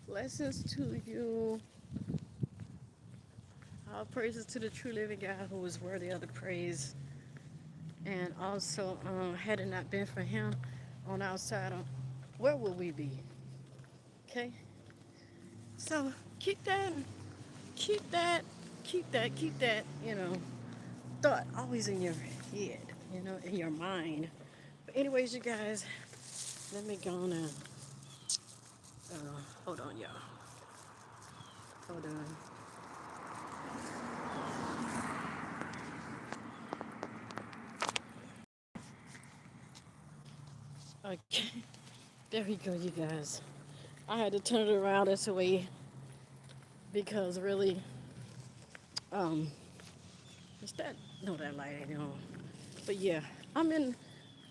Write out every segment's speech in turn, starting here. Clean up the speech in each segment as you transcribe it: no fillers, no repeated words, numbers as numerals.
Blessings to you. All praises to the true living God who is worthy of the praise. And also, had it not been for him on our side, where would we be? Okay? So keep that, keep that, keep that, thought always in your head, in your mind. But anyways, you guys, let me go on and, hold on, y'all. Hold on. Okay. There we go, you guys. I had to turn it around this way because really, um, is that no that light ain't on. But yeah, I'm in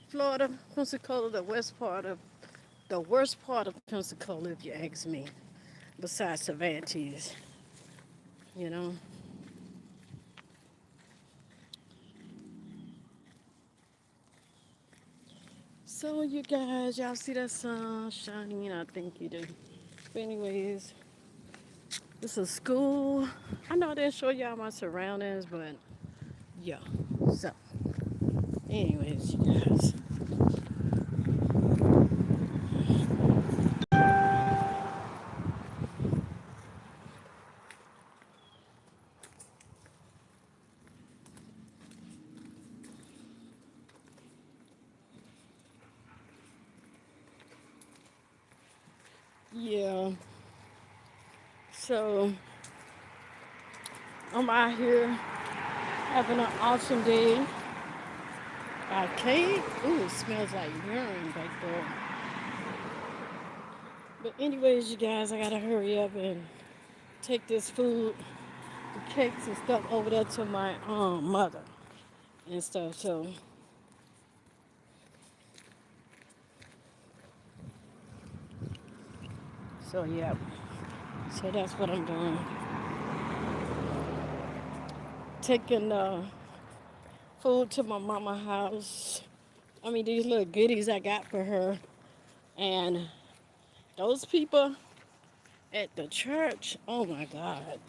Florida, Pensacola, the worst part of Pensacola, if you ask me. Besides Cervantes, you know. So you guys, y'all see that sun shining? I think you do. But anyways, this is school. I know I didn't show y'all my surroundings, but yeah. So, anyways, you guys. Yeah. So I'm out here having an awesome day. Okay. Ooh, it smells like urine back there. But anyways, you guys, I gotta hurry up and take this food, the cakes and stuff over there to my mother and stuff. So yeah. So that's what I'm doing. Taking food to my mama house. I mean these little goodies I got for her. And those people at the church, oh my God.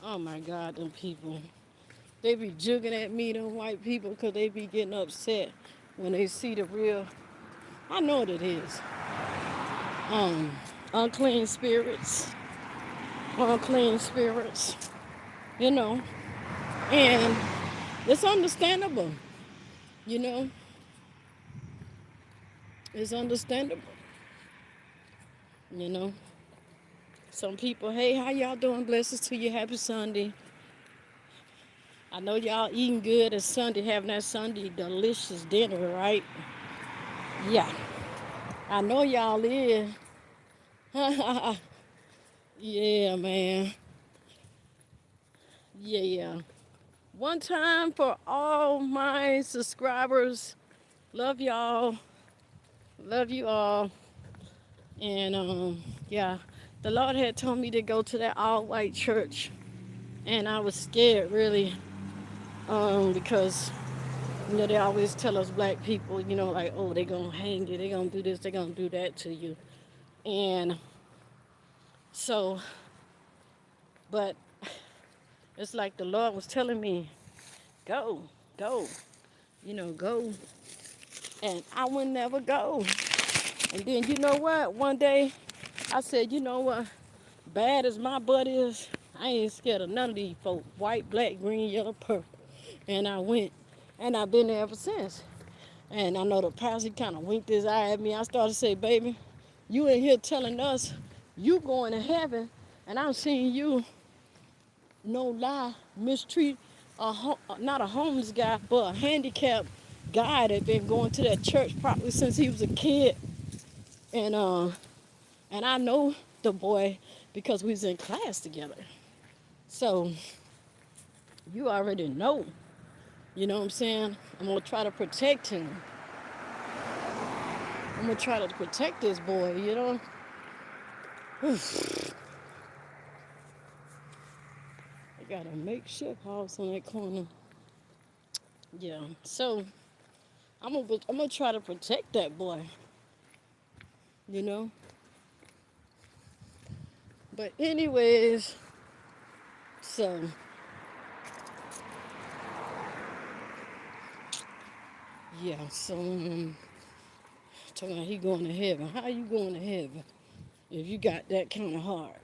Oh my God, them people. They be jugging at me, them white people, because they be getting upset when they see the real, I know what it is. Um, unclean spirits, unclean spirits, you know. And it's understandable, you know. It's understandable, you know. Some people, hey, how y'all doing? Blessings to you. Happy Sunday. I know y'all eating good this Sunday, having that Sunday delicious dinner, right? Yeah. I know y'all is. Yeah, man. Yeah. One time for all my subscribers. Love y'all. Love you all. And yeah, the Lord had told me to go to that all white church. And I was scared really. Because they always tell us black people, like, oh, they gonna hang you, they gonna do this, they gonna do that to you. And so, but it's like the Lord was telling me, go, go, go. And I would never go. And then you know what? One day I said, you know what? Bad as my butt is, I ain't scared of none of these folks. White, black, green, yellow, purple. And I went. And I've been there ever since. And I know the pastor kind of winked his eye at me. I started to say, baby, you in here telling us you going to heaven. And I'm seeing you, no lie, mistreat not a homeless guy, but a handicapped guy that been going to that church probably since he was a kid. And and I know the boy because we was in class together. So you already know. You know what I'm saying? I'm gonna try to protect him. I'm gonna try to protect this boy, you know? I got a makeshift house on that corner. Yeah. So I'm gonna try to protect that boy, you know? But anyways, so yeah, so talking about he going to heaven. How you going to heaven if you got that kind of heart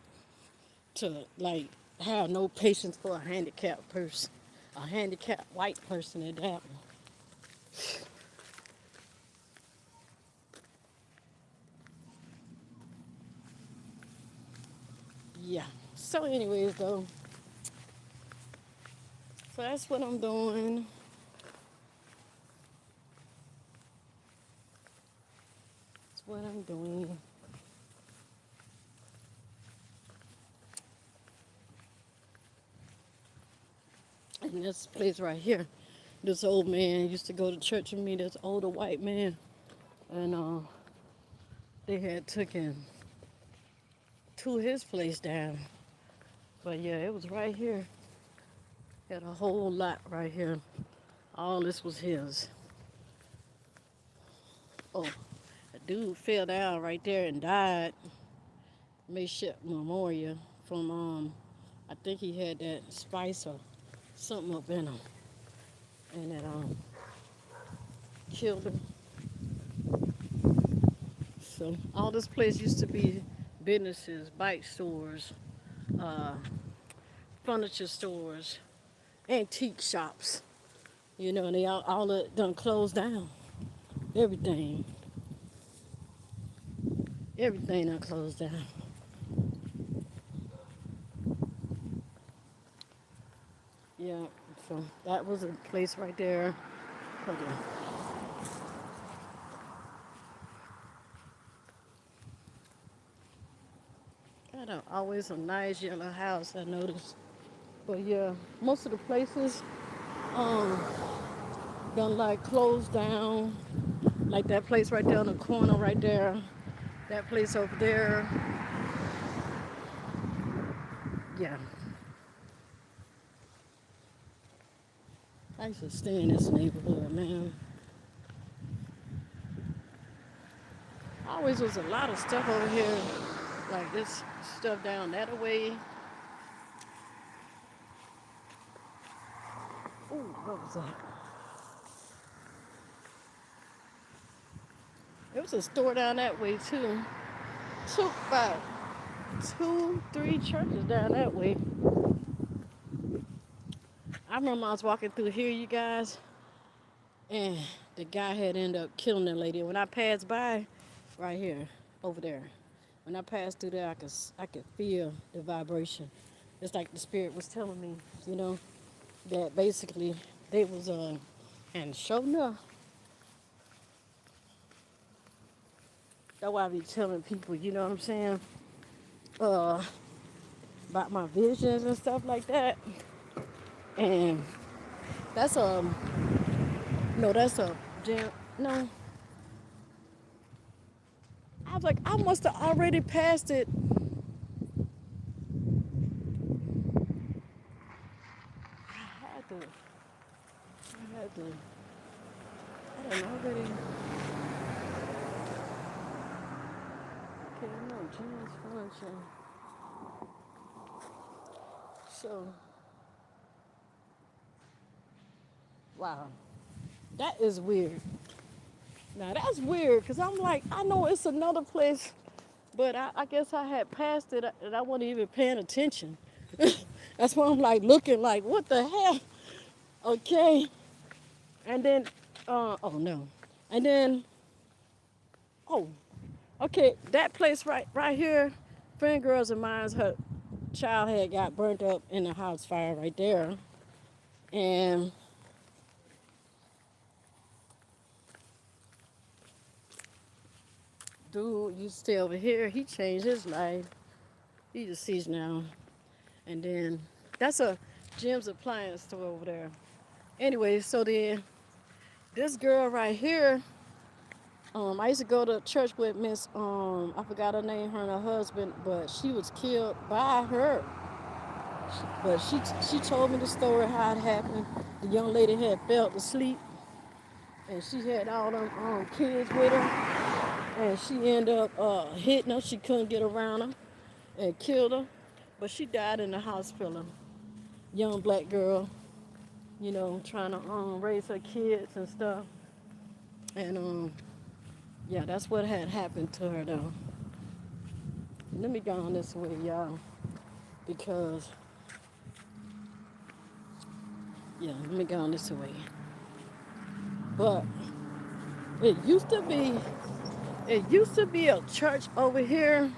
to like have no patience for a handicapped person, a handicapped white person at that one? Yeah. So anyways though, so that's what I'm doing. That's what I'm doing. And this place right here, this old man used to go to church with me. This older white man, and they had taken to his place down. But yeah, it was right here. Had a whole lot right here. All this was his. Oh, a dude fell down right there and died. Makeshift memorial from I think he had that spice or something up in him, and that killed him. So all this place used to be businesses, bike stores, uh, furniture stores, antique shops. You know, and they all done closed down. Everything, everything done closed down. Yeah, so that was a place right there. Hold on. Got always a nice yellow house, I noticed. But yeah, most of the places um done like closed down. Like that place right there on the corner right there. That place over there. Yeah. I used to stay in this neighborhood, man. Always was a lot of stuff over here. Like this stuff down that way. Ooh, what was that? There was a store down that way too. Took about two, three churches down that way. I remember I was walking through here, you guys, and the guy had ended up killing that lady. When I passed by, right here, over there, when I passed through there, I could feel the vibration. It's like the spirit was telling me, you know, that basically they was and sure enough, that's why I be telling people, you know what I'm saying, uh, about my visions and stuff like that. And that's no, that's a jam. No, I was like, I must have already passed it. I had to. I had to. I don't know already. Okay, no, James Function. So, wow, that is weird. Now that's weird because I'm like, I know it's another place, but I guess I had passed it and I wasn't even paying attention. That's why I'm like looking like, what the hell? Okay, and then, oh no, and then, oh, okay, that place right here, friend girls of mine's, her child had got burnt up in the house fire right there, and dude used to stay over here. He changed his life. He deceased now. And then that's a Jim's appliance store over there. Anyway, so then this girl right here, I used to go to church with Miss, I forgot her name, her and her husband, but she was killed by her. But she told me the story how it happened. The young lady had fell asleep, and she had all them kids with her, and she ended up hitting her. She couldn't get around her, and killed her, but she died in the hospital. Young black girl, trying to raise her kids and stuff. And yeah, that's what had happened to her though. Let me go on this way, y'all, because yeah, let me go on this way. But it used to be, a church over here.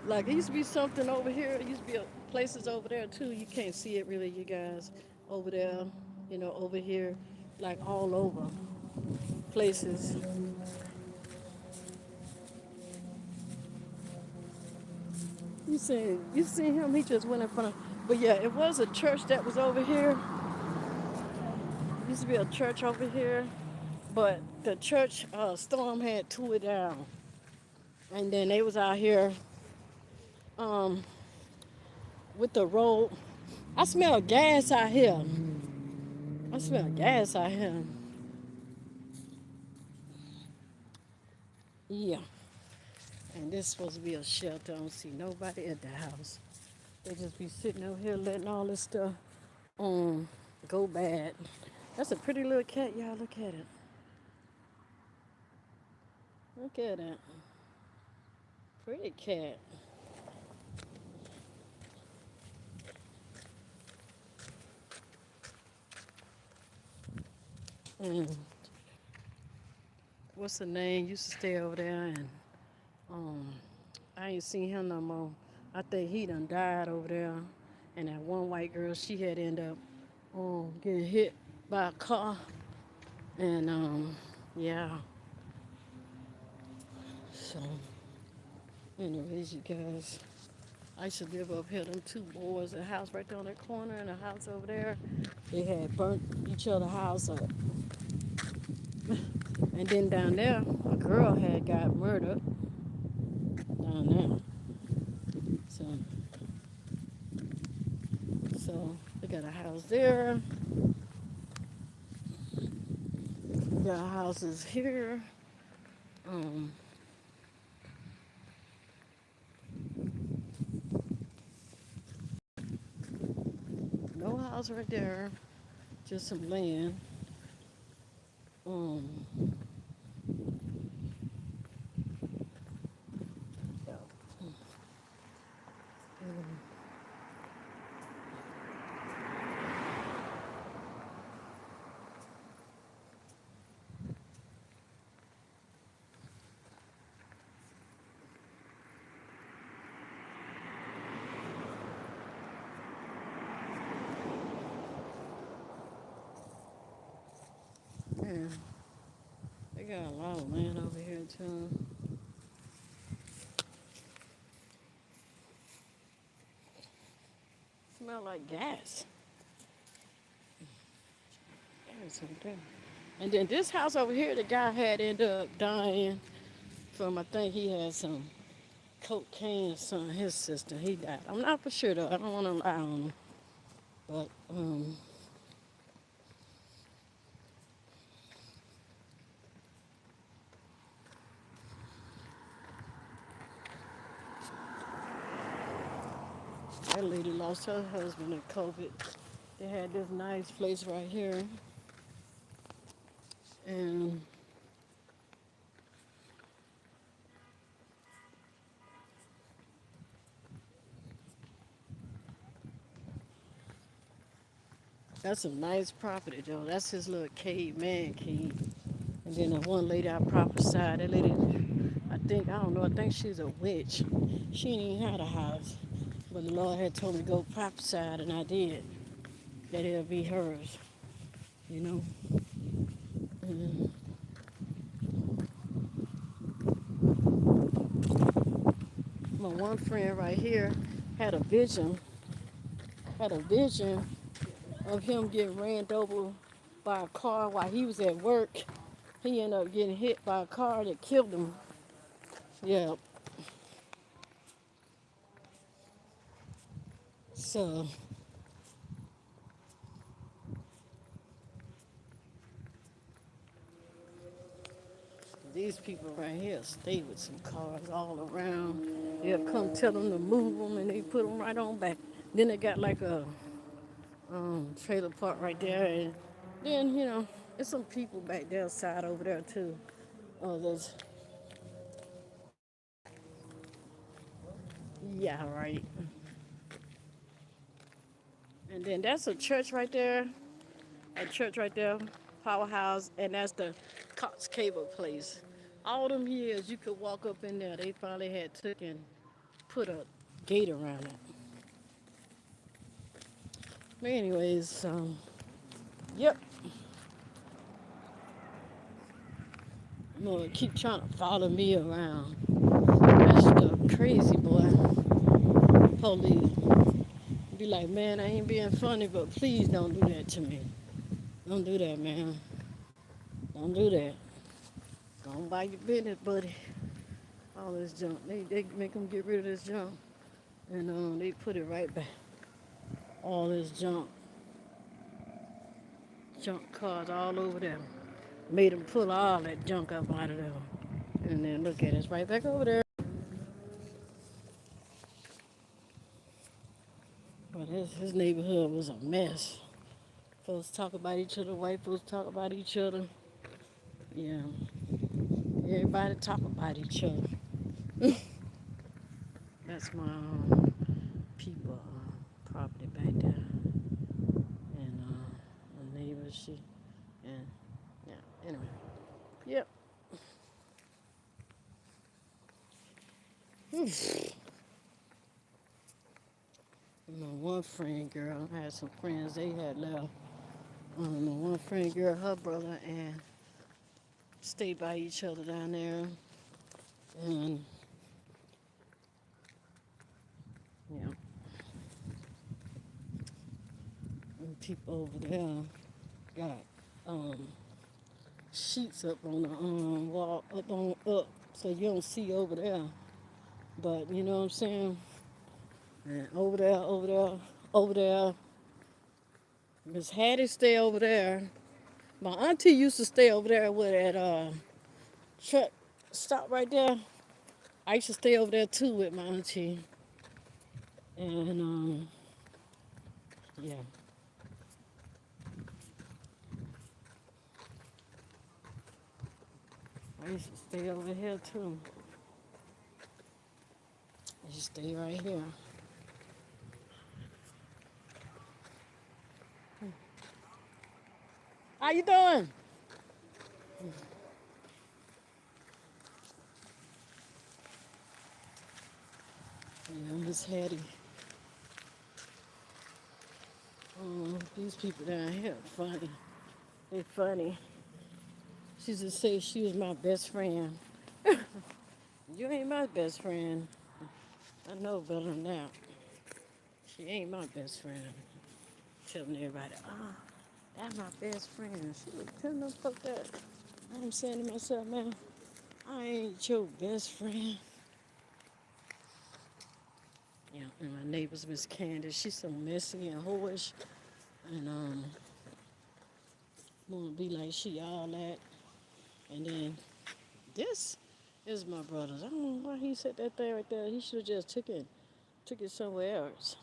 Like it used to be something over here. It used to be places over there too. You can't see it really, you guys. Over there, over here, like all over places. You see him? He just went in front of. But yeah, it was a church that was over here. It used to be a church over here, but the church storm had tore it down, and then they was out here um, with the road. I smell gas out here. I smell gas out here. Yeah. And this supposed to be a shelter. I don't see nobody at the house. They just be sitting over here letting all this stuff go bad. That's a pretty little cat, y'all. Look at it. Look at it. Pretty cat. And what's the name? Used to stay over there, and um I ain't seen him no more. I think he done died over there. And that one white girl, she had ended up getting hit by a car. And yeah. So anyways, you guys, I used to live up here. Them two boys, a house right there on that corner and a house over there. They had burnt each other's house up. And then down there, a girl had got murdered down there. So, so they got a house there. They got houses here. Um, no house right there, just some land. Um, yeah, they got a lot of land over here too. Smell like gas. Gas over there. And then this house over here, the guy had ended up dying from, I think he had some cocaine or something. His sister, he died. I'm not for sure though. I don't want to lie on him. But that lady lost her husband in COVID. They had this nice place right here, and that's a nice property though. That's his little cave, man cave. And then the one lady I prophesied, that lady, I don't know, I think she's a witch. She ain't even had a house. But the Lord had told me to go prophesy, and I did. That it'll be hers, you know. And my one friend right here had a vision, had a vision of him getting ran over by a car while he was at work. He ended up getting hit by a car that killed him. Yeah. So, These people right here stay with some cars all around. They'll come tell them to move them and they put them right on back. Then they got like a trailer park right there. And then, there's some people back there side over there too. Oh, there's, yeah, right. And then that's a church right there. A church right there, powerhouse, and that's the Cox Cable place. All them years you could walk up in there. They finally had took and put a gate around it. But anyways, yep. I'm gonna keep trying to follow me around. That's the crazy boy. Police be like, man, I ain't being funny, but please don't do that to me. Don't do that, man. Don't do that. Don't buy your business, buddy. All this junk. They make them get rid of this junk. And they put it right back. All this junk cars all over there. Made them pull all that junk up out of there. And then look at it, it's right back over there. But his neighborhood was a mess. Folks talk about each other, white folks talk about each other. Yeah, everybody talk about each other. That's my people property back there. And the neighbor, and yeah, anyway. Yep. My one friend girl, I had some friends, they had left. My one friend girl, her brother, and stayed by each other down there. And, yeah, and people over there got sheets up on the wall, up, so you don't see over there. But, you know what I'm saying? And over there, Miss Hattie stay over there. My auntie used to stay over there with that truck stop right there. I used to stay over there too with my auntie. And yeah. I used to stay over here too. I used to stay right here. How you doing? Yeah, Miss Hattie. These people down here are funny. They funny. She just say she was my best friend. You ain't my best friend. I know better than that. She ain't my best friend. Telling everybody, that's my best friend. She was telling them fuck that. I'm saying to myself, man, I ain't your best friend. Yeah, and my neighbor's Miss Candace. She's so messy and whorish. And wanna be like she all that. And then this is my brother's. I don't know why he said that thing right there. He should have just took it somewhere else.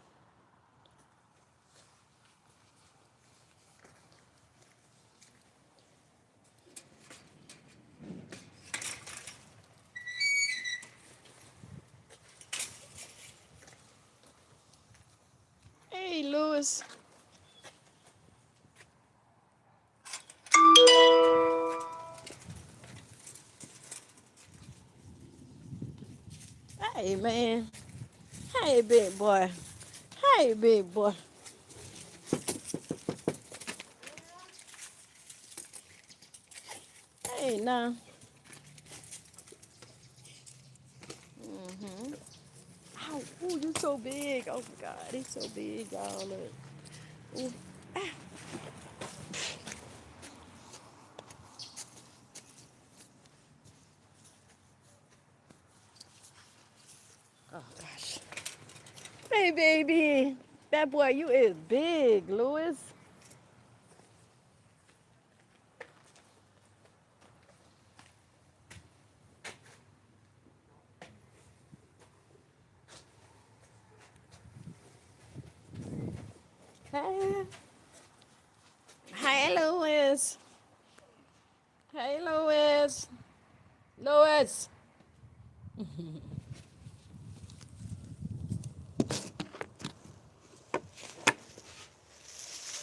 Hey, Louis. Hey, man. Hey, big boy. Hey, big boy. Hey, now. Mm-hmm. Ow, ooh, you so big. Oh, my God. He's so big, y'all. Look. Ooh. Ah. Oh, gosh. Hey, baby. That boy, you is big, Louis. Hey, hey, Louis. Hey, Louis. Louis.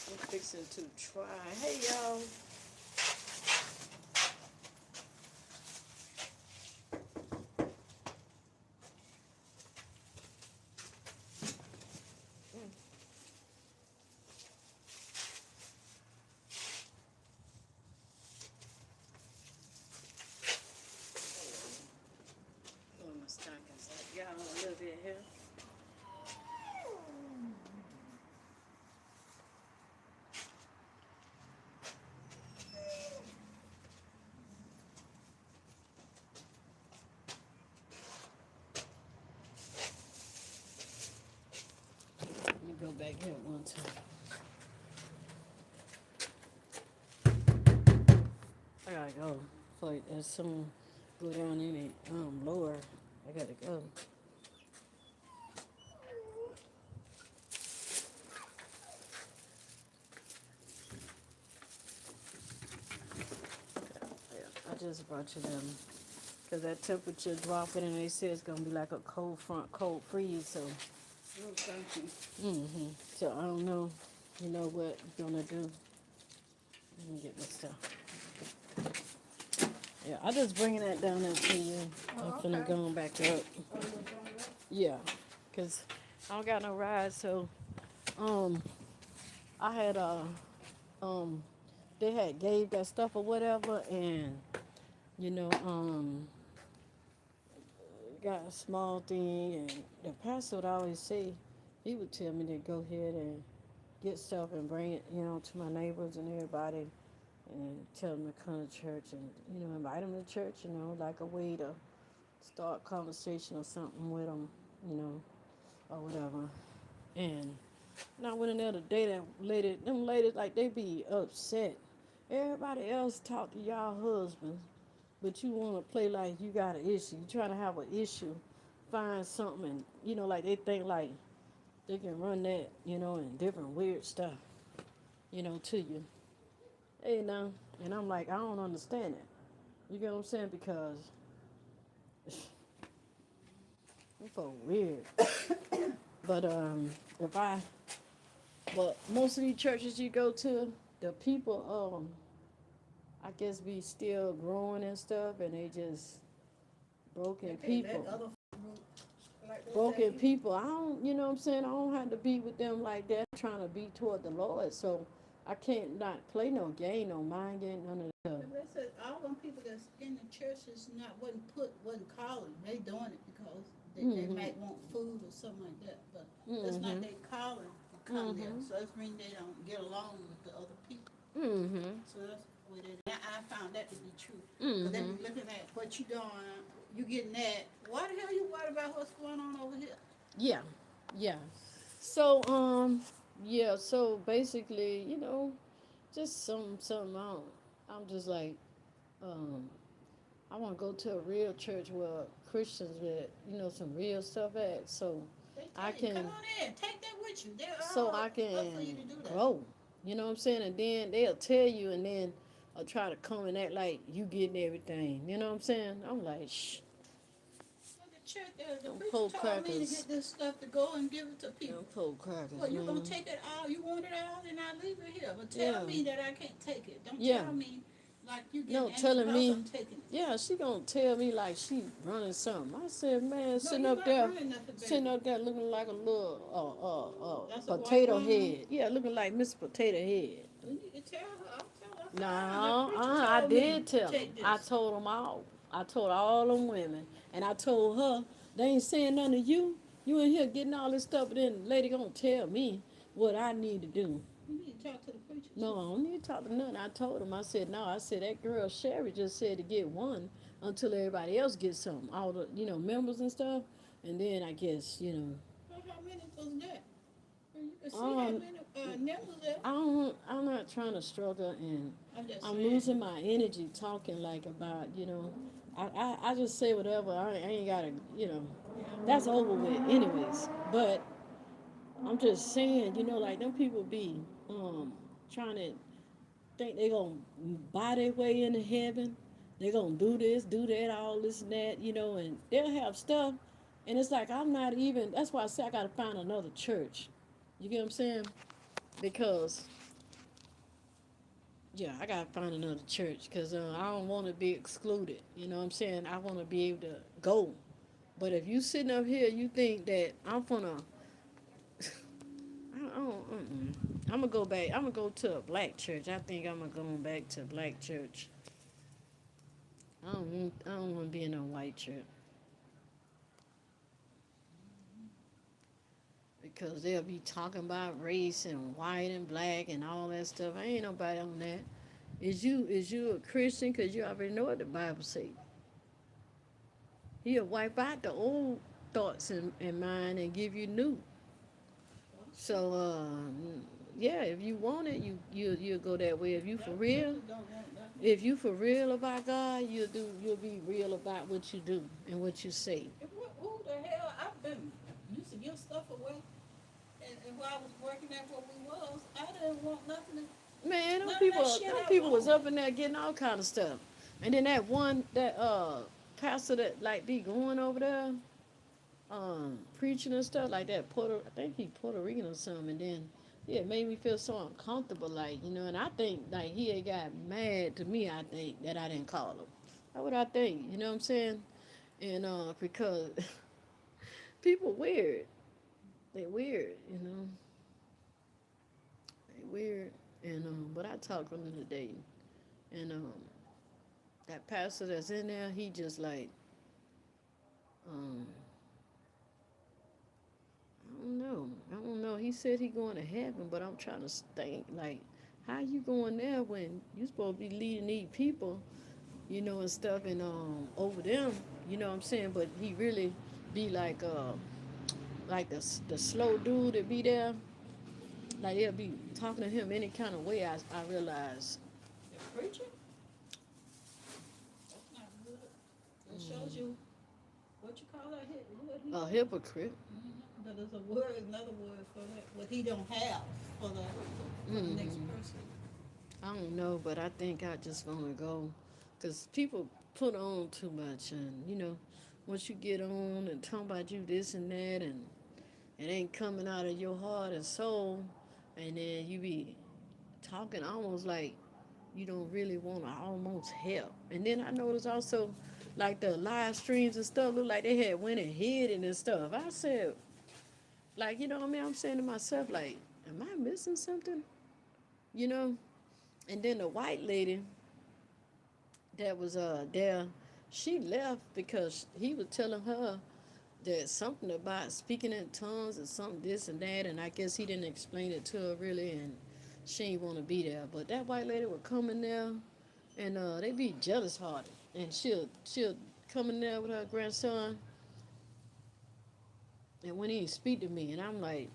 I'm fixing to try. Hey, y'all. Put my stockings up. Y'all a little bit here. Let me go back here one time. I gotta go. So as soon go down in it, lower. I gotta go. Yeah, I just brought you them because that temperature dropping and they say it's gonna be like a cold front, cold freeze. So, Oh, thank you. so I don't know. You know what you're gonna do? Let me get my stuff. Yeah, I just bringing that down there to you. I'm Oh, finna okay. go on back up. Oh, you gonna bring it up? Yeah, cause I don't got no ride. So, um, I had um, they had gave that stuff or whatever, and you know, got a small thing, and the pastor would always say, he would tell me to go ahead and get stuff and bring it, to my neighbors and everybody, and tell them to come to church and, invite them to church, like a way to start conversation or something with them, you know, or whatever. And I went in there today, them ladies, like, they be upset. Everybody else talk to y'all husbands, but you want to play like you got an issue. You trying to have an issue, find something, and like they think like they can run that, and different weird stuff, to you. Hey, now, and I'm like, I don't understand it. You get what I'm saying? Because I'm so weird. But if I, but most of these churches you go to, the people, I guess be still growing and stuff, and they just broken They can't people. let other group like they Broken say. people. I don't, you know what I'm saying? I don't have to be with them like that, trying to be toward the Lord. So I can't not play no game, no mind game, none of that. They said all them people that's in the churches wasn't calling. They doing it because they Mhm. might want food or something like that. But that's not Mhm. they calling to come there. Mhm. So that's mean they don't get along with the other people. Mhm. So that's what it is. I found that to be true. Because they Mhm. be looking at what you doing, you getting that. Why the hell you worried about what's going on over here? Yeah. Yeah. So yeah. So basically, just some. I'm just like um. I want to go to a real church where Christians with some real stuff at. They I tell you, come can on in, take that with you. They're so all I up for you can to do that. grow. You know what I'm saying? And then they'll tell you, and then I'll try to come and act like you getting everything. You know what I'm saying? I'm like, shh, Well, the church, the them preacher cold told me to crackers, get this stuff to go and give it to them people. cold crackers, Well, you gonna man. take it all? You want it all, and I leave it here. But tell Yeah, me that I can't take it. Don't yeah. tell me like you No, getting angry telling because me, I'm taking it. yeah, she gonna tell me like she running something. I said, man, No, you're not running nothing, sitting baby. up there looking like a little That's a white potato woman. head. Yeah, looking like Miss Potato Head. You need to tell her. I'll tell her. Fine. The No, preacher I told me did to tell them. take I this. told them all. I told all them women, and I told her they ain't saying nothing to you. You in here getting all this stuff, but then the lady gonna tell me what I need to do. You need to talk to the preacher No, too. I don't need to talk to nothing. I told him. I said no. I said that girl Sherry just said to get one until everybody else gets some. All the members and stuff, and then I guess Well, how many was that? Well, you can see how um many numbers there. I'm not trying to struggle, and I'm just I'm saying. losing my energy talking like about I just say whatever. I ain't gotta that's over with anyways. But I'm just saying, like them people be trying to think they gonna buy their way into heaven. They gonna do this, do that, all this and that, and they'll have stuff, and it's like I'm not even. That's why I say I gotta find another church. You get what I'm saying? Because yeah, I gotta find another church because I don't want to be excluded. You know what I'm saying? I want to be able to go. But if you sitting up here, you think that I'm gonna, I don't, I'm gonna go back. I'm gonna go to a black church. I think I'm gonna go back to a black church. I don't want to be in a white church because they'll be talking about race and white and black and all that stuff. I ain't nobody on that. Is you a Christian? Cause you already know what the Bible say. He'll wipe out the old thoughts in mind and give you new. So yeah, if you want it, you'll go that way. If you for Black real, churches don't want nothing. if you for real about God, you'll be real about what you do and what you say. Who the hell? I've been used to give stuff away, and while I was working at what we was, I didn't want nothing. Man, None of that shit them I people was want. up in there getting all kind of stuff. And then that pastor that like be going over there, preaching and stuff like that. I think he Puerto Rican or something. And then yeah, it made me feel so uncomfortable, like And I think like he had got mad to me. I think that I didn't call him. That's what I think. You know what I'm saying? And because people weird, they weird. They weird. And but I talked with him today, and that pastor that's in there, he just like um, I don't know. I don't know. He said he going to heaven, but I'm trying to think like, how you going there when you supposed to be leading these people, and stuff, and over them, you know what I'm saying? But he really be like the slow dude that be there, like they'll be talking to him any kind of way. I realize. The preacher, that's not good. It shows you what you call that. What he A say? hypocrite. But there's a word, another word for that. What he don't have for the next Mm, person. I don't know, but I think I just want to go because people put on too much, and once you get on and talk about you this and that, and it ain't coming out of your heart and soul, and then you be talking almost like you don't really want to almost help. And then I noticed also, like the live streams and stuff, look like they had went and hid it and stuff. I said, like, you know what I mean? I'm saying to myself, like, am I missing something? You know? And then the white lady that was there, she left because he was telling her that something about speaking in tongues and something this and that, and I guess he didn't explain it to her really, and she ain't want to be there. But that white lady would come in there, and they be jealous hearted, and she'll come in there with her grandson, and when he speak to me, and I'm like,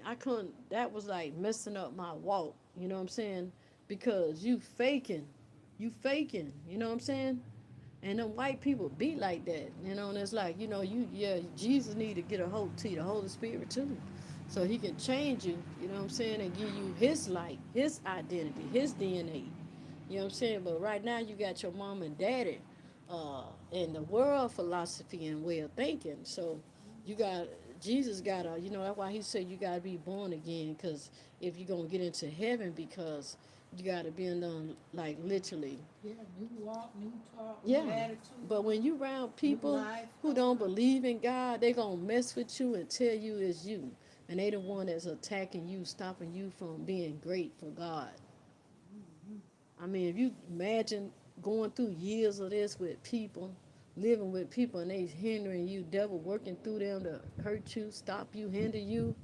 I couldn't. That was like messing up my walk. You know what I'm saying? Because you faking. You know what I'm saying? And them white people be like that. And it's like Jesus need to get a hold to you, the Holy Spirit too, so He can change you. You know what I'm saying? And give you His light, His identity, His DNA. You know what I'm saying? But right now you got your mom and daddy, and the world philosophy and way of thinking. So you got Jesus got a, that's why he said you got to be born again, because if you're going to get into heaven, because you got to be in them, like literally. Yeah, new walk, new talk, new Yeah. attitude, But when you around new people life. who don't believe in God, they going to mess with you and tell you it's you. And they the one that's attacking you, stopping you from being great for God. I mean, if you imagine going through years of this with people, living with people, and they hindering you, devil working through them to hurt you, stop you, hinder you.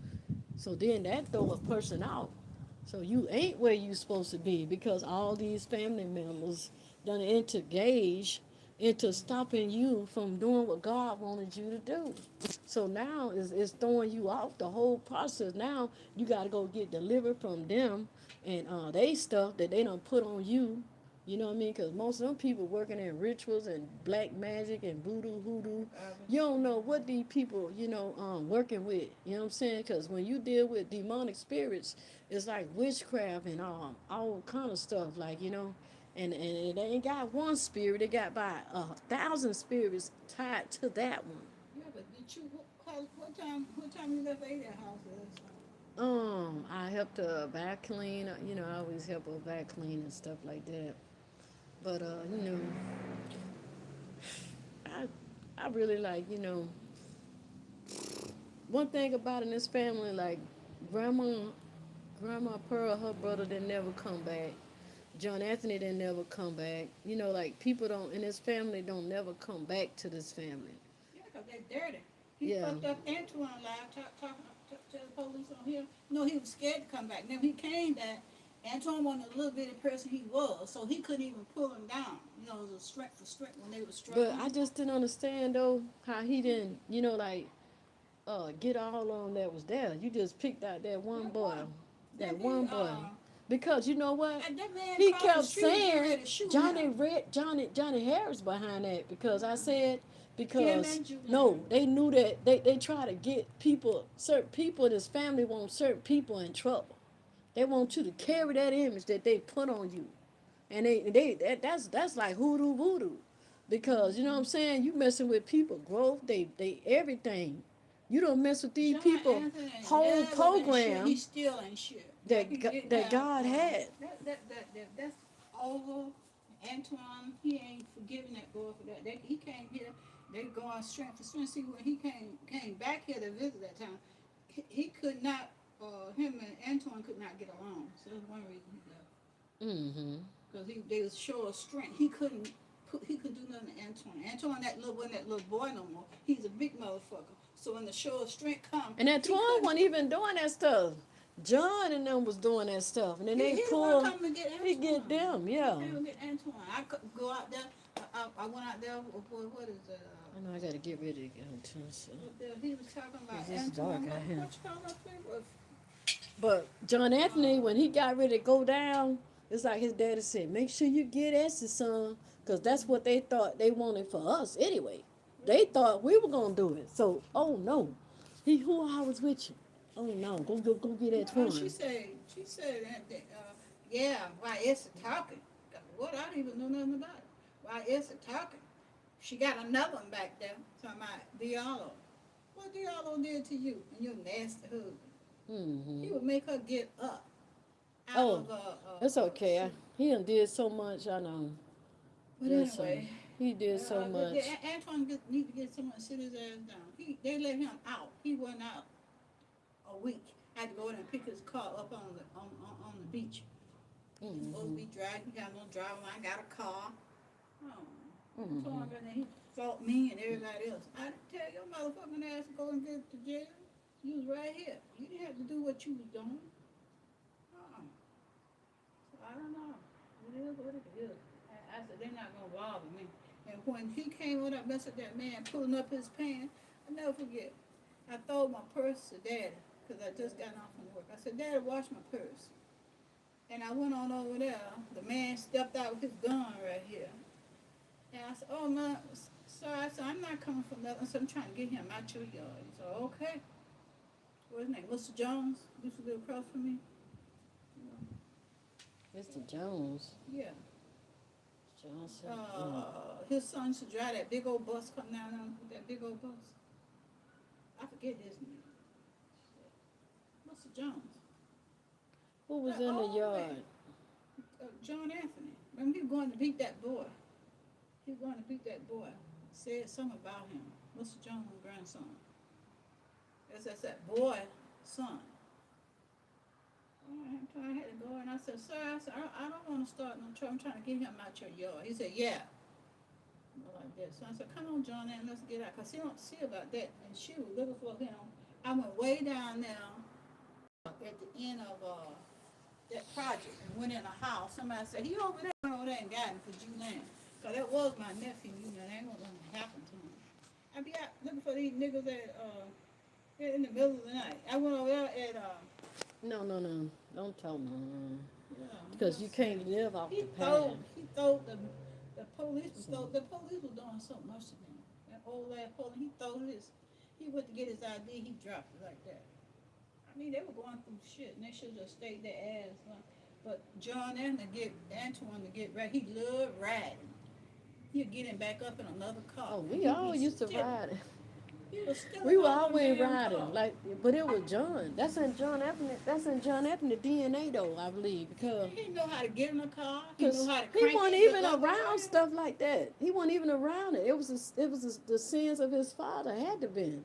So then that throw a person out. So you ain't where you supposed to be, because all these family members done engage into stopping you from doing what God wanted you to do. So now it's throwing you off the whole process. Now you got to go get delivered from them and they stuff that they don't put on you. You know what I mean? Because most of them people working in rituals and black magic and voodoo, hoodoo. Garbage. You don't know what these people, working with. You know what I'm saying? Because when you deal with demonic spirits, it's like witchcraft and all kind of stuff. Like, and it ain't got one spirit. It got by 1,000 spirits tied to that one. Yeah, but did you what time you left Ada house last time? I helped her back clean. I always help her back clean and stuff like that. But I I really like, one thing about in this family, like grandma Pearl, her brother didn't never come back. John Anthony didn't never come back. Like people don't in this family don't never come back to this family. Yeah, 'cause they dirty. He Yeah. fucked up Antoine live, talking to the police on him. No, he was scared to come back. Then he came back. Antoine wasn't a little bitty person he was, so he couldn't even pull him down. It was a strength for strength when they were But I struggling. just didn't understand though how he didn't, like get all on that was there. You just picked out that one That boy, one. that That nigga, one boy, because you know what? and that man He crossed the kept street and get saying ready to shoot Johnny him. Red, Johnny Harris behind that because I said Him because and Julian. no, they knew that they try to get people, certain people in his family want certain people in trouble. They want you to carry that image that they put on you, and that's like hoodoo voodoo, because you know what I'm saying. You messing with people growth, they everything. You don't mess with these John people Anthony ain't whole never been shit. He program still ain't shit. Back that he didn't that have God had. that's over. Antoine, he ain't forgiving that boy for that. He came here. They going strength for strength. See when he came back here to visit that time, he could not. Him and Antoine could not get along. So that's one reason he left. Mm-hmm. Because they was sure of strength. He could do nothing to Antoine. Antoine that little wasn't that little boy no more. He's a big motherfucker. So when the show of strength come, And that he Twan couldn't. wasn't even doing that stuff. John and them was doing that stuff, and then He, they he the one pull. coming to get He get Antoine. them, He yeah. came to get Antoine. I could go out there. I went out there. What is it? I know I gotta get ready to go too. So. Up there, he was talking about It's dark Antoine. out here. What you call that flavor? But John Anthony, when he got ready to go down, it's like his daddy said, "Make sure you get Essie's son, cause that's what they thought they wanted for us anyway. They thought we were gonna do it. So, oh no, he who I was with you. Oh no, go get that She twin. said. She said that. Yeah. Why is it talking? What I didn't even know nothing about it. Why is it talking? She got another one back there. Talking about Diallo. What Diallo did to you and your nasty husband? Mm-hmm. He would make her get up out Oh, of it's okay. He done did so much. I know. But That's anyway, he did so much. Antoine need to get someone to sit his ass down. They let him out. He went out a week. Had to go in and pick his car up on the beach. He's supposed to Mm-hmm. be driving. He got no driver. I got a car. Oh, Mm-hmm. and he fought me and everybody else. I didn't tell your motherfucking ass to go and get to jail. You was right here. You didn't have to do what you was doing. So I don't know. It is what it is. I said they're not gonna bother me. And when he came with that mess of that man pulling up his pants, I never forget. I threw my purse to Daddy because I just got off from work. I said, Daddy, watch my purse. And I went on over there. The man stepped out with his gun right here. And I said, oh, no, sir. I said, I'm not coming for nothing. So I'm trying to get him out your yard. He said, okay. What's his name? Mr. Jones? Used to live across from me? Mr. Jones. Yeah. Johnson. His son used to drive that big old bus coming down with that big old bus. I forget his name. Mr. Jones. Who was That in the old yard? man. John Anthony. Remember he was going to beat that boy. He was going to beat that boy. Said something about him. Mr. Jones' grandson. That's that boy son. I had to go and I said, sir, I don't want to start no trouble. I'm trying to get him out your yard. He said, yeah. Like that. So I said, come on, John, and let's get out. Because he don't see about that. And she was looking for him. I went way down there at the end of that project and went in a house. Somebody said, he over there, went over there and got him for Julian. So that was my nephew, you know, that ain't gonna happen to him. I be out looking for these niggas in the middle of the night. I went over there at No. Don't tell me. Yeah, because you just saying. can't live off the He past. thought the police was So, thought the police was doing so much to him. That old ass police, he went to get his ID, he dropped it like that. I mean, they were going through shit, and they should have stayed their ass. But John and to get Antoine to get right, he loved riding. He'd get him back up in another car, oh, and we he'd be all used to stealing. ride. He was We stealing were all them always damn riding, cars. like, but it was John. That's in John Anthony. That's in John Anthony DNA though, I believe, He knew how to get in the car. He knew because how to he crank wasn't it, the even other around way. stuff like that. He wasn't even around it. The sins of his father had to been,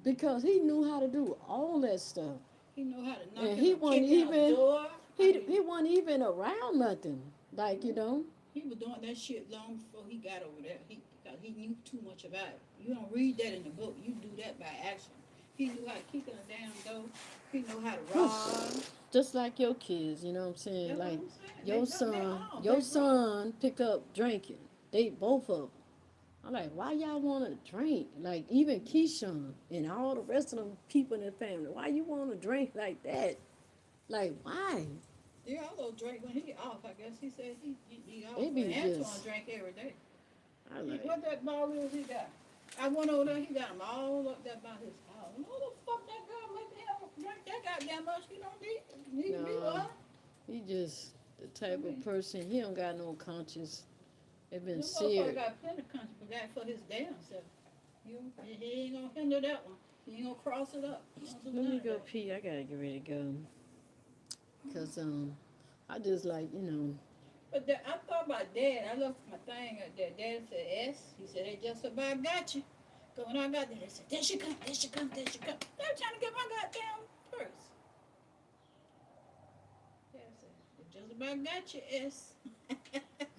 because he knew how to do all that stuff, He knew how to knock and in he a wasn't kick in a even door. I he mean, wasn't even around nothing. Like he was doing that shit long before he got over there. Because he knew too much about it. You don't read that in the book. You do that by action. He knew how to kick in a damn door. He knew how to rob. just like your kids. You know what I'm saying? That's what Like I'm saying. They your know they son, all. your They wrong. son pick up drinking. They both of them. I'm like, why y'all want to drink? Like even Keyshawn and all the rest of them people in the family. Why you want to drink like that? Like why? They all drink when he off. I guess he said he off. They But be Antoine just. drank every day. I like. What that ball is he got? I went over there. He got them all up there by his house. No, the fuck that girl make him drink that goddamn much. He don't need me No, one. he just the I type of mean, person. He don't got no conscience. It been the motherfucker seared. got plenty of country for that for his damn self. He ain't gonna hinder that one. He ain't gonna cross it up. He don't do Let none me of go that. pee. I gotta get ready to go. Cause I just like But I thought about Dad. I looked at my thing at that. Dad said S. He said they just about got you. Cause when I got there, they said there she come, there she come, there she come. They were trying to get my goddamn purse. Dad said they just about got you, S.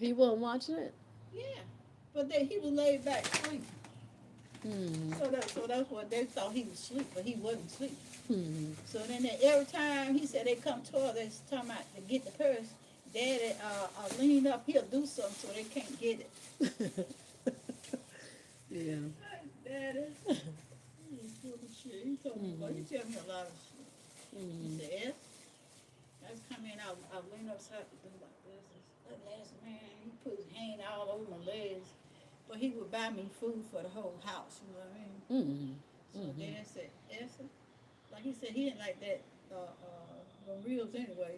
he wasn't watching it. Yeah, but then he was laid back sleeping. Hmm. So that's what they thought he was asleep, but he wasn't asleep. Hmm. So then every time he said they come toward us talking about to get the purse, Daddy lean up, he'll do something so they can't get it. Yeah. Daddy, he's full of shit. He told me, well, he tell me a lot of shit. He Hmm. said, yes, that's coming out. I lean upside to do like this. That last man, he put his hand all over my legs. But he would buy me food for the whole house, you know what I mean? Hmm. So Hmm. Dad said, Esther, like he said, he didn't like that, the reels anyway.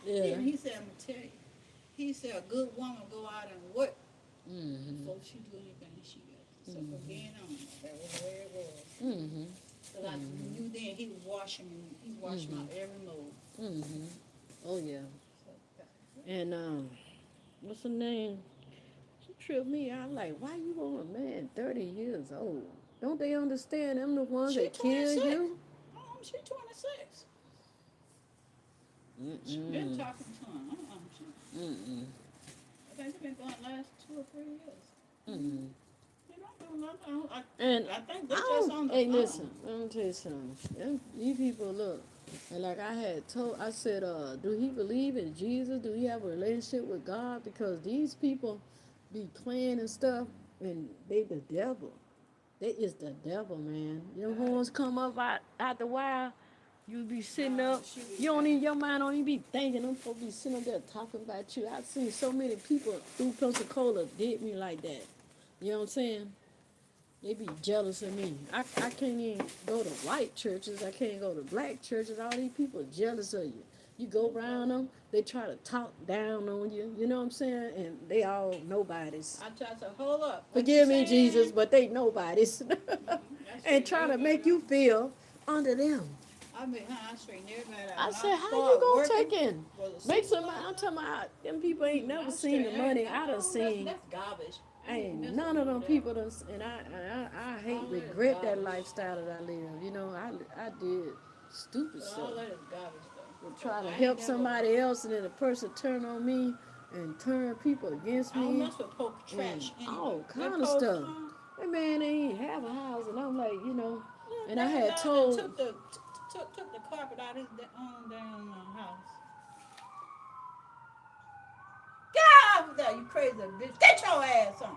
Yeah. He said, I'm going to tell you. He said, a good woman go out and work Hmm. before she do anything she got. So from Hmm. then on, that was the way it was. Hmm. Because I knew then he was washing me. He washed my every mold. Hmm. Oh yeah. So, And what's her name? She tripped me out. Like, why you want a man 30 years old? Don't they understand them the ones she that kill 26. you? She 26. She been Mm-mm. talking to him. Mm-mm. I think it's been going last 2 or 3 years. Mm-mm. They don't do nothing. And I think I they just don't. on the Hey, phone. listen. Let me tell you something. You people look. And like I had told, I said, do he believe in Jesus? Do he have a relationship with God? Because these people be playing and stuff, and they the devil. They is the devil, man. Your God, horns come up out the wire. You be sitting nah, up. she be You don't even your mind don't even be thinking. Them folks be sitting up there talking about you. I've seen so many people through Pensacola did me like that. You know what I'm saying? They be jealous of me. I can't even go to white churches. I can't go to black churches. All these people jealous of you. You go around them, they try to talk down on you. You know what I'm saying? And they all nobodies. I tried to hold up. What you Forgive me, saying? Jesus, but they nobodies. I And straighten try to everybody make out. you feel under them. I straighten everybody out. I When I said, how you start gonna working take in? was a Make somebody, I'm supervisor, talking about them people ain't never I seen the straighten money everything. I done No, seen. that's garbage. I ain't Ain't messing none of with them that. people done, and I hate All that is regret that garbage. lifestyle that I live. You know, I did stupid But stuff. all that is garbage To though. 'Cause try to I ain't help never. somebody else, and then the person turn on me and turn people against I don't me mess with poke and trash anyway. all That kind of poke, stuff. That man ain't have a house, and I'm like, look, and they I went had down there and told. took the carpet out of his own damn house. Get out of there, you crazy bitch! Get your ass on!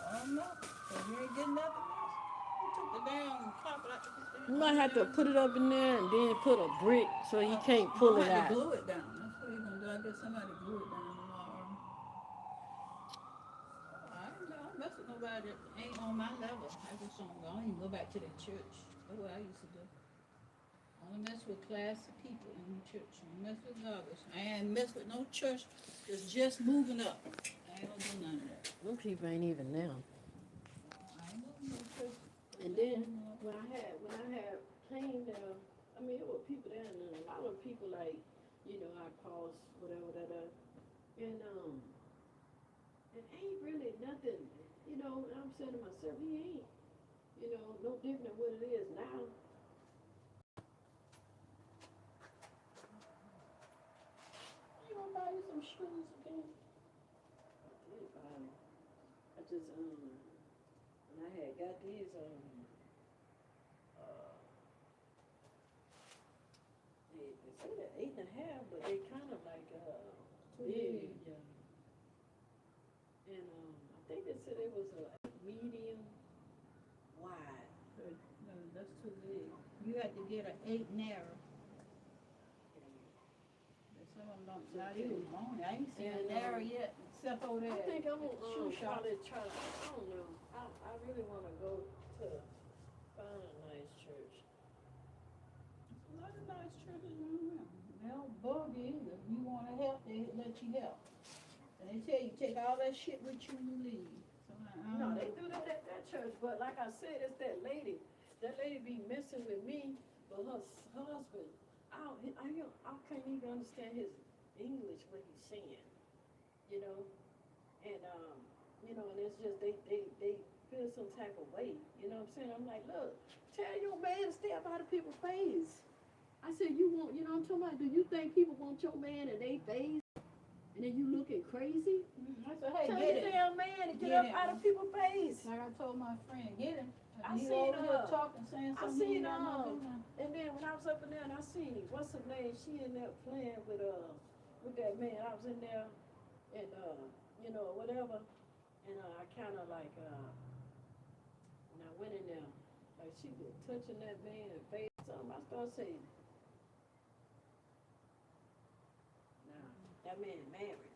I don't know. 'Cause you ain't getting nothing else. took the damn carpet out the You on might the have to damn. put it up in there and then put a brick so he can't You're pull gonna it have to out. glue it down. That's what you're gonna do. I guess somebody glue it down tomorrow. I ain't know. I don't mess with nobody that ain't on my level. I just don't go. I don't even go back to the church. That's what I used to do. I only mess with classy people in the church. I don't mess with garbage. I ain't mess with no church that's just moving up. I ain't gonna do none of that. Them people ain't even there. I ain't moving no church that's And just then moving up. when I had came there, I mean it were people there, and a lot of people like, I cross whatever that, and it ain't really nothing, And I'm saying to myself, he ain't, no different than what it is now. You gonna buy you some shoes again? I did buy 'em. I just when I had got these uh they say they're 8.5, but they kind of like Too big, big. yeah. And I think they said it was a medium wide. No, that's too big. You had to get an 8 narrow. And some of them don't, not even long. I ain't seen a And, narrow yet, except over there I at think I'm the shoe gonna shop. probably try. I don't know. I really want to go to find a nice church. A lot of nice churches around. They don't bug you either. If you want to help, they let you help. And they tell you, take all that shit with you when you leave. So I don't No, know. they do that at that church, but like I said, it's that lady. That lady be messing with me, but her husband, I can't even understand his English what he's saying, you know, and and it's just they feel some type of way, you know what I'm saying? I'm like, look, tell your man to stay up out of people's face. I said, you want, you know what I'm talking about? Do you think people want your man in their face, and then you looking crazy? I said, hey, Tell get your it. damn man to get Get up it. out of people's face. Like I told my friend, get him. I He seen over here her. talking, saying I something he seen ain't got no business. and then when I was up in there and I seen what's her name, she in there playing with that man. I was in there and whatever, and I kind of like when I went in there, like she was touching that man's face. Something I started saying, nah, that man married.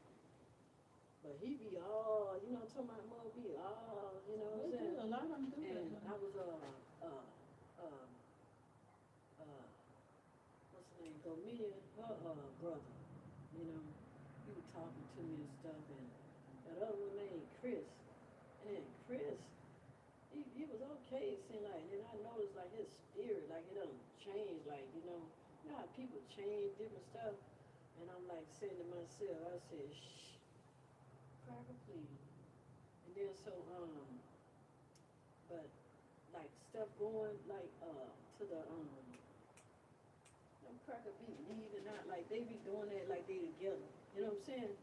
But he be all, I'm talking about mother be all, you know what I'm They do, saying? a lot of them do And that. I was what's his name? Go me and her brother, you know, he was talking to me and stuff, and that other one named Chris, and then Chris, he was okay, it seemed like, and then I noticed like his spirit, like it don't change, like you know how people change different stuff, and I'm like saying to myself, I said, shh, cracker please, and then so but like stuff going like to the them cracker be leaving out like they be doing that like they together. You know what I'm saying?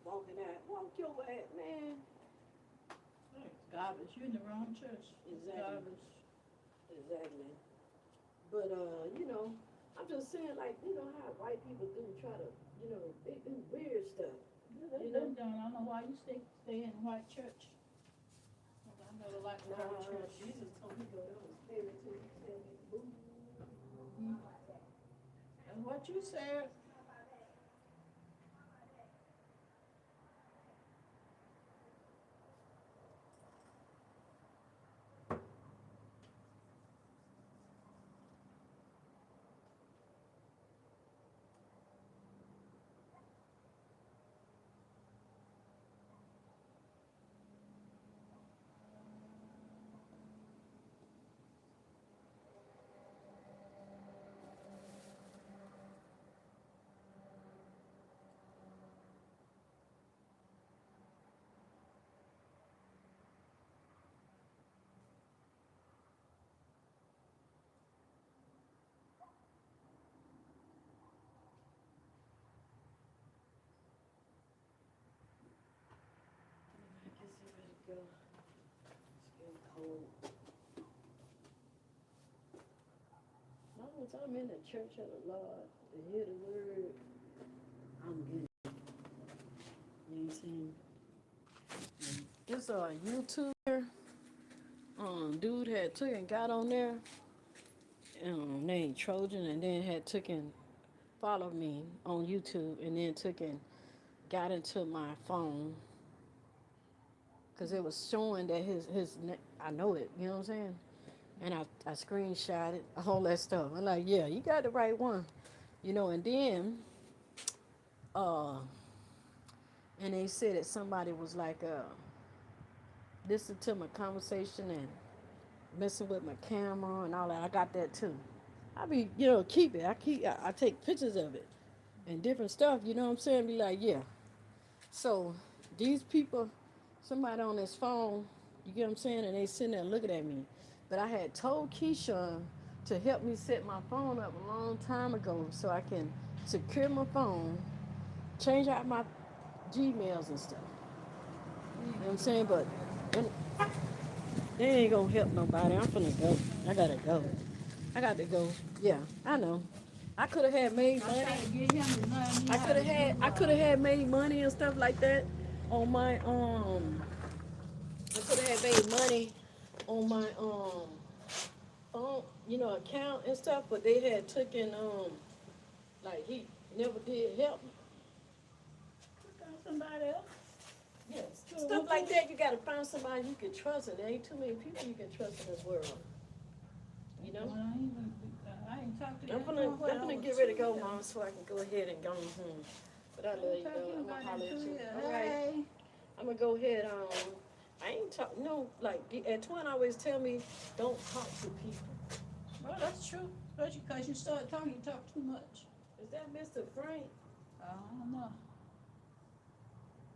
Walking out, walk your ass, man. It's garbage. You're in the wrong church. It's Exactly. garbage. Exactly. But I'm just saying like how white people do try to they do weird stuff. Yeah, they done. I don't know why you stay in white church. I never liked the white church. Jesus told me go down and stay until you tell me to move. That's what you said. I guess I'm ready to go. It's getting cold. As long as I'm in the church of the Lord to hear the word, I'm good. You know what I'm saying? This YouTuber, some dude had took and got on there, named Trojan, and then had took and followed me on YouTube, and then took and got into my phone because it was showing that I know it, you know what I'm saying? And I screenshot it, all that stuff. I'm like, yeah, you got the right one, and then, uh, and they said that somebody was like, listening to my conversation and messing with my camera and all that. I got that too. I be, keep it. I take pictures of it and different stuff, you know what I'm saying? Be like, yeah. So these people, somebody on this phone, you get what I'm saying, and they sitting there looking at me. But I had told Keisha to help me set my phone up a long time ago so I can secure my phone, change out my Gmails and stuff. You know what I'm saying? But and they ain't gonna help nobody. I'm finna go. I gotta go. I got to go. Yeah, I know. I could have had made money. I could have had made money and stuff like that on my I could have had made money on my phone, account and stuff, but they had taken like he never did help me. Somebody else. Yes. Stuff like that, you gotta find somebody you can trust, and there ain't too many people you can trust in this world. You know? Well, I ain't talked to you. I'm gonna get ready to go, Mom, so I can go ahead and go home. But I love you, though. I'm gonna holler at you. All right. I'm gonna go ahead. I ain't talk. No, like Antoine always tell me, don't talk to people. Well, that's true. Especially because you start talking, you talk too much. Is that Mr. Frank? I don't know.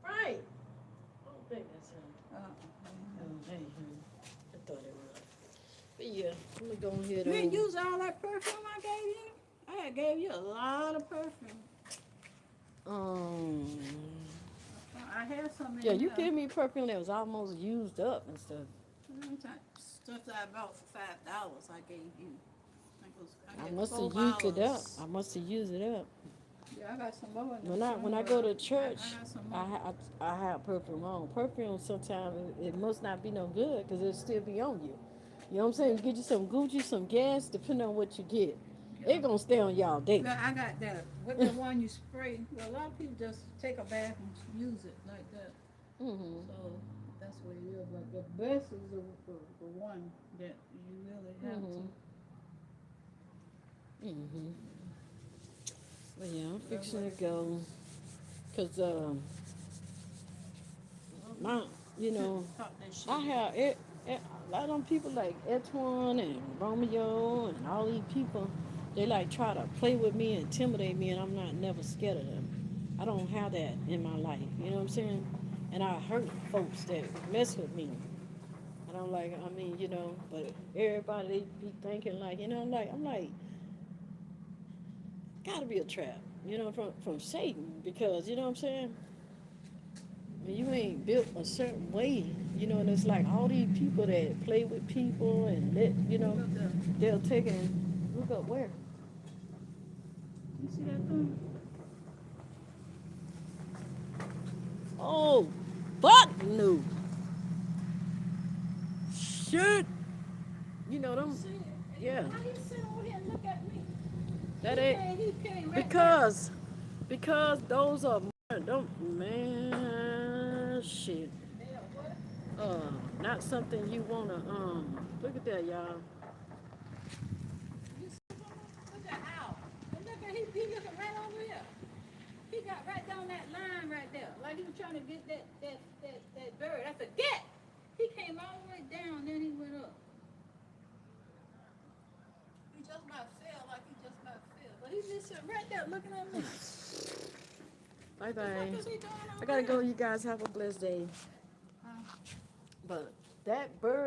Frank. I don't think that's him. Oh, hey, I thought it was. But yeah, I'm gonna go ahead. You didn't use all that perfume I gave you? I had gave you a lot of perfume. I had some in Yeah, you there. gave me perfume that was almost used up and stuff. Stuff that I bought for $5, I gave you. I must have used it up. I must have used it up. Yeah, I got some more in When I go to church, I got some more. I have perfume on. Perfume sometimes it must not be no good because it'll still be on you. You know what I'm saying? You get you some Gucci, some gas, depending on what you get. Yeah. It gonna stay on y'all day. Yeah, I got that. With the one you spray. Well, a lot of people just take a bath and use it like that. Mm-hmm. So that's what it is. But the best is the one that you really have to. Mm-hmm. Well, yeah, I'm fixing to go. Cause my, I have a lot of them people like Antoine and Romeo and all these people. They like try to play with me, intimidate me, and I'm not never scared of them. I don't have that in my life. You know what I'm saying? And I hurt folks that mess with me. I don't like. I mean, but everybody they be thinking like, I'm like, gotta be a trap, from Satan because you know what I'm saying. When you ain't built a certain way, and it's like all these people that play with people and they'll take it and look up where. You see that thing? Oh, fuck no. Shit. Them. Yeah. Why he sit over here and look at me? That ain't He came right because those are don't man shit. Not something you wanna look at that, y'all. You see him? Look at Al. And look at he looking right over here. He got right down that line right there. Like he was trying to get that bird. I said, get! He came all the way down, then he went up. He just about fell like he just about fell. But he's just sitting right there looking at me. Bye bye. What is he doing over I gotta there? go. You guys have a blessed day. But that bird.